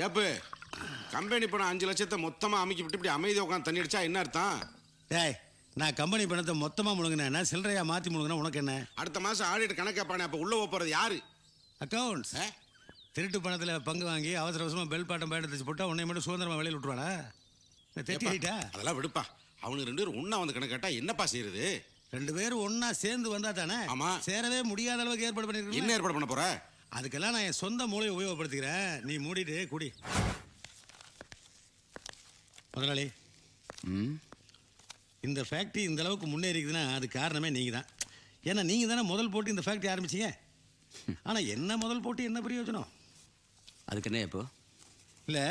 Ape company பணம் 5 லட்சத்தை மொத்தமா அமைக்கி விட்டு இப்படி அமைதியாக உட்காந்து தண்ணி அடிச்சா என்ன அர்த்தம்? டேய், நான் கம்பெனி பணத்தை மொத்தமாக முழுங்கினேன், சில்லறையா மாற்றி முழுங்கினா உனக்கு என்ன? அடுத்த மாதம் ஆடிட்டு கணக்கேப்பானே, அப்போ உள்ள போகிறது யாரு? அக்கௌண்ட்ஸ். திருட்டு பணத்தில் பங்கு வாங்கி அவசர அவசரமாக பெல் பாட்டம் பேட்டை தச்சு போட்டால் உன்னை மட்டும் சுதந்திரமாக வெளியில் விட்டுருவானா? தெட்டிட்டா? அதெல்லாம் விடுப்பா. அவனுக்கு 2 பேரும் ஒன்றா வந்து கணக்கு கேட்டால் என்னப்பா செய்யறது? 2 பேரும் ஒன்றா சேர்ந்து வந்தா தானே. ஆமாம். சேரவே முடியாத அளவுக்கு ஏற்பாடு பண்ணிருக்கேன். என்ன ஏற்பாடு பண்ண போற? அதுக்கெல்லாம் நான் என் சொந்த மூளையை உபயோகப்படுத்திக்கிறேன். நீ மூடிட்டு குடி. முதலாளி, இந்த ஃபேக்ட்ரி இந்த அளவுக்கு முன்னேறிக்குதுன்னா அது காரணமே நீங்கள் தான். ஏன்னா நீங்கள் தானே முதல் போட்டு இந்த ஃபேக்ட்ரி ஆரம்பிச்சிங்க. ஆனால் என்ன முதல் போட்டு என்ன பிரயோஜனம்? அதுக்கு என்ன இப்போ? இல்லை,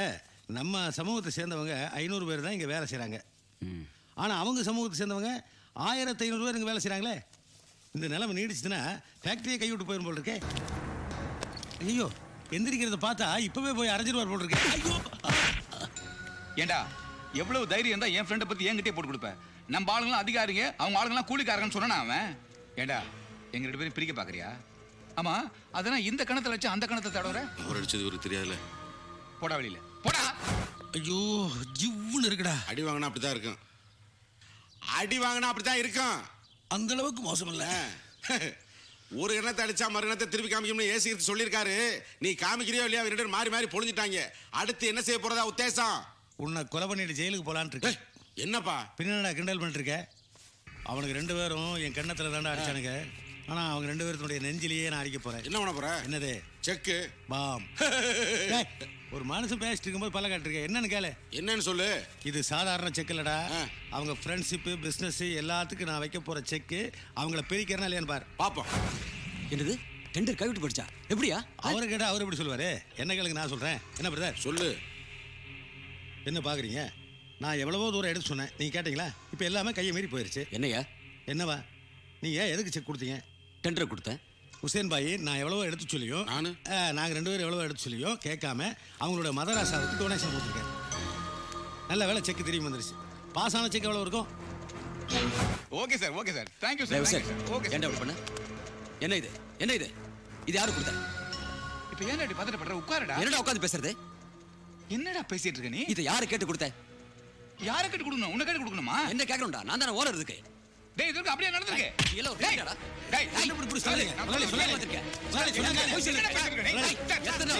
நம்ம சமூகத்தை சேர்ந்தவங்க 500 பேர் தான் இங்கே வேலை செய்கிறாங்க. ஆனால் அவங்க சமூகத்தை சேர்ந்தவங்க 1500 பேர் இங்கே வேலை செய்கிறாங்களே. இந்த நிலைமை நீடிச்சுதுன்னா ஃபேக்ட்ரியை கைவிட்டு போயிடும் போல் இருக்கே. ஐயோ, எந்திரிக்கிறத பார்த்தா இப்போவே போய் அரைஞ்சிருவார் போல் இருக்கே. ஐயோ, ஏண்டா எவ்வளவு தைரியம் இருந்தா என் ஃப்ரெண்டை பற்றி என்கிட்டே போட்டு கொடுப்பேன். நம்ம ஆளுங்களாம் அதிகாரிங்க, அவங்க ஆளுங்களாம் கூலிக்காரங்கன்னு சொன்னா அவன். ஏண்டா எங்க 2 பேரும் பிரிக்க பார்க்குறியா? ஆமா, அதெல்லாம் இந்த கணத்தை வச்சு அந்த கணத்தை தடவுற. அவர் அடிச்சது இவருக்கு தெரியாதுல்ல. போடா வெளியில போடா. ஐயோ, ஜிவ்வுன்னு இருக்குடா. அடி வாங்கினா அப்படிதான் இருக்கும். அடி வாங்கினா அப்படித்தான் இருக்கும். அந்த அளவுக்கு மோசம் இல்லை. ஒரு எண்ணத்தை அடிச்சா மறு எண்ணத்தை திருப்பி காமிக்கணும்னு ஏசி சொல்லியிருக்காரு. நீ காமிக்கிறியோ இல்லையா? 2 பேரும் மாறி மாறி பொழிஞ்சிட்டாங்க. அடுத்து என்ன செய்ய போறதா உத்தேசம்? உன்னை கொலை பண்ணிட்டு ஜெயிலுக்கு போலான்னு இருக்கு. என்னப்பா பின்னாடா கிண்டல் பண்ணிட்டு இருக்க? அவனுக்கு 2 பேரும் என் கண்ணத்துல தாண்டா அடிச்சானுங்க. ஆனா அவங்க 2 பேருடைய நெஞ்சிலேயே நான் அடிக்க போறேன். என்ன பண்ண போற? என்னது? செக்கு பாம். ஒரு மனுஷன் பேசிட்டு இருக்கும்போது பல்ல காட்டிருக்க. என்னன்னு கேளு. என்னன்னு சொல்லு. இது சாதாரண செக் இல்லடா. அவங்க ஃப்ரெண்ட்ஷிப்பு, பிசினஸ் எல்லாத்துக்கும் நான் வைக்க போற செக்கு. அவங்கள பிரிக்கிறனா இல்லையான்னு பாரு. பாப்போம். என்னது? டெண்டர் கைவிட்டு போயிடுச்சா? எப்படியா? அவரை கேட்டா அவர் எப்படி சொல்லுவாரு? என்ன கேளுங்க, நான் சொல்றேன். என்ன பிரதர் சொல்லு. என்ன பாக்குறீங்க? நான் எவ்வளவோ தூரம் எடுத்து சொன்னேன், நீங்க கேட்டீங்களா? இப்போ எல்லாமே கையை மீறி போயிருச்சு. என்னையா? என்னவா? நீங்க எதுக்கு செக் கொடுத்தீங்க? டெண்டரை கொடுத்தேன். ஹுசேன் பாய், நான் எவ்வளவோ எடுத்து சொல்லியும் நாங்கள் 2 பேரும் எவ்வளவோ எடுத்து சொல்லியும் கேட்காம அவங்களோட மதராசாவுக்கு டொனேஷன் கொடுத்துருக்கேன். நல்ல வேலை, செக் திரும்பி வந்துருச்சு. பாஸ் ஆன செக் எவ்வளோ இருக்கும்? Okay sir, okay sir, thank you sir. Okay, என்ன பண்ண? என்ன இது? என்ன இது? இது யாரு கொடுத்தா? இப்போ ஏன்டா இப்படி பதட்டப்படுற? உட்காருடா. என்னடா உட்கார்ந்து பேசுறது? என்னடா பேசிட்டு இருக்க நீ? இதை யாரு கேட்டு கொடுத்த? யாரை கேட்டு கொடுக்கணும்? உன்னை கேட்டு கொடுக்கணுமா? என்ன கேட்கணும்டா? நான் தானே ஓனர் இருக்கு. டேய், இதுக்கு அப்படியே நடந்துருக்கு. இல்ல ஒரு டேய்டா. டேய், இப்படி சொல்லுங்க. சொல்ல பாத்துக்க. சொல்லுங்க. எத்தனை